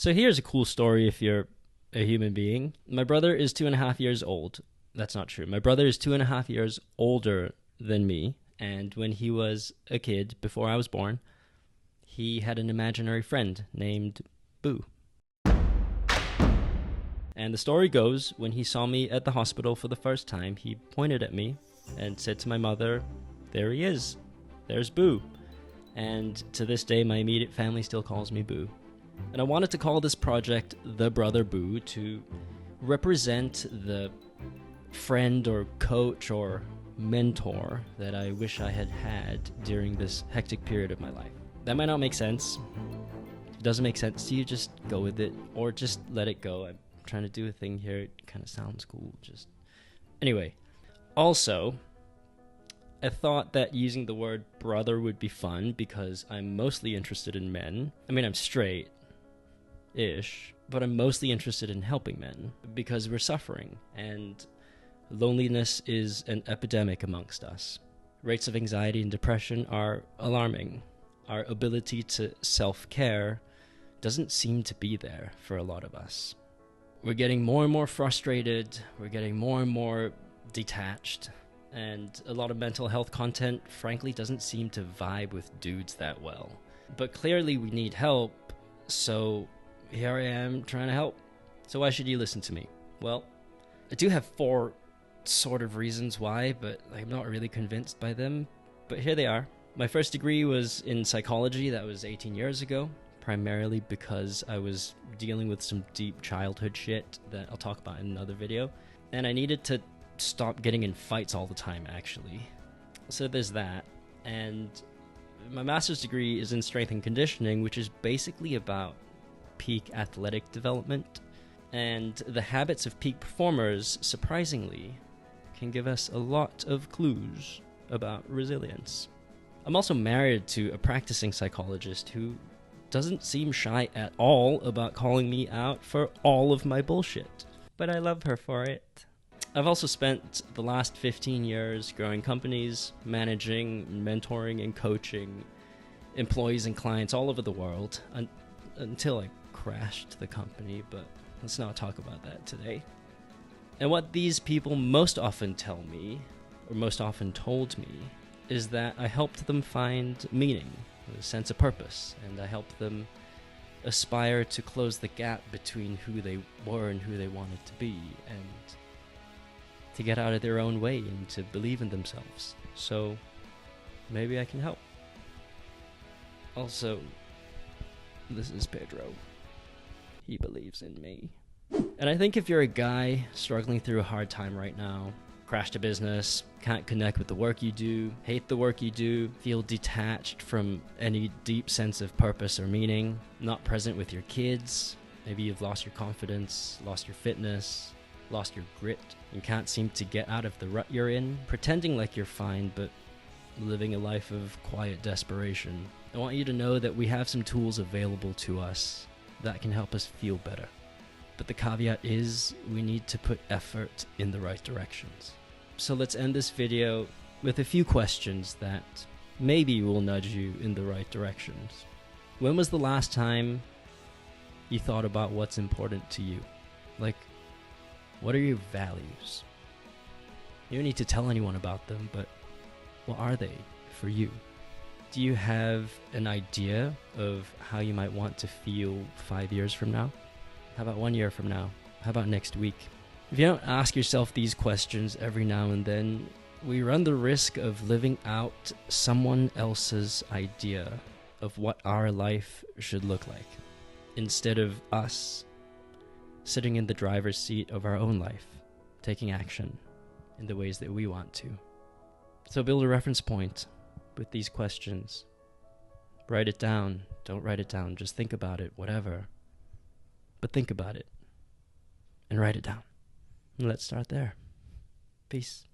So here's a cool story if you're a human being. My brother is 2.5 years old. That's not true. My brother is 2.5 years older than me. And when he was a kid, before I was born, he had an imaginary friend named Boo. And the story goes, when he saw me at the hospital for the first time, he pointed at me and said to my mother, "There he is. There's Boo." And to this day, my immediate family still calls me Boo. And I wanted to call this project The Brother Boo to represent the friend or coach or mentor that I wish I had had during this hectic period of my life. That might not make sense. If it doesn't make sense to you, just go with it or just let it go. I'm trying to do a thing here. It kind of sounds cool. Anyway. Also, I thought that using the word brother would be fun because I'm mostly interested in men. I mean, I'm straight-ish, but I'm mostly interested in helping men because we're suffering and loneliness is an epidemic amongst us. Rates of anxiety and depression are alarming. Our ability to self-care doesn't seem to be there for a lot of us. We're getting more and more frustrated. We're getting more and more detached. And a lot of mental health content, frankly, doesn't seem to vibe with dudes that well. But clearly we need help, so here I am trying to help. So why should you listen to me? Well, I do have 4 sort of reasons why, but I'm not really convinced by them. But here they are. My first degree was in psychology. That was 18 years ago, primarily because I was dealing with some deep childhood shit that I'll talk about in another video. And I needed to stop getting in fights all the time, actually. So there's that. And my master's degree is in strength and conditioning, which is basically about peak athletic development. And the habits of peak performers, surprisingly, can give us a lot of clues about resilience. I'm also married to a practicing psychologist who doesn't seem shy at all about calling me out for all of my bullshit. But I love her for it. I've also spent the last 15 years growing companies, managing, mentoring, and coaching employees and clients all over the world until I crashed the company, but let's not talk about that today. And what these people most often tell me, or most often told me, is that I helped them find meaning, a sense of purpose, and I helped them aspire to close the gap between who they were and who they wanted to be, and to get out of their own way and to believe in themselves. So maybe I can help. Also, this is Pedro. He believes in me. And I think if you're a guy struggling through a hard time right now, crashed a business, can't connect with the work you do, hate the work you do, feel detached from any deep sense of purpose or meaning, not present with your kids, maybe you've lost your confidence, lost your fitness, lost your grit, and can't seem to get out of the rut you're in, pretending like you're fine, but living a life of quiet desperation. I want you to know that we have some tools available to us that can help us feel better. But the caveat is we need to put effort in the right directions. So let's end this video with a few questions that maybe will nudge you in the right directions. When was the last time you thought about what's important to you? Like, what are your values? You don't need to tell anyone about them, but what are they for you? Do you have an idea of how you might want to feel 5 years from now? How about 1 year from now? How about next week? If you don't ask yourself these questions every now and then, we run the risk of living out someone else's idea of what our life should look like, instead of us sitting in the driver's seat of our own life, taking action in the ways that we want to. So build a reference point with these questions. Write it down. Don't write it down. Just think about it, whatever. But think about it and write it down. And let's start there. Peace.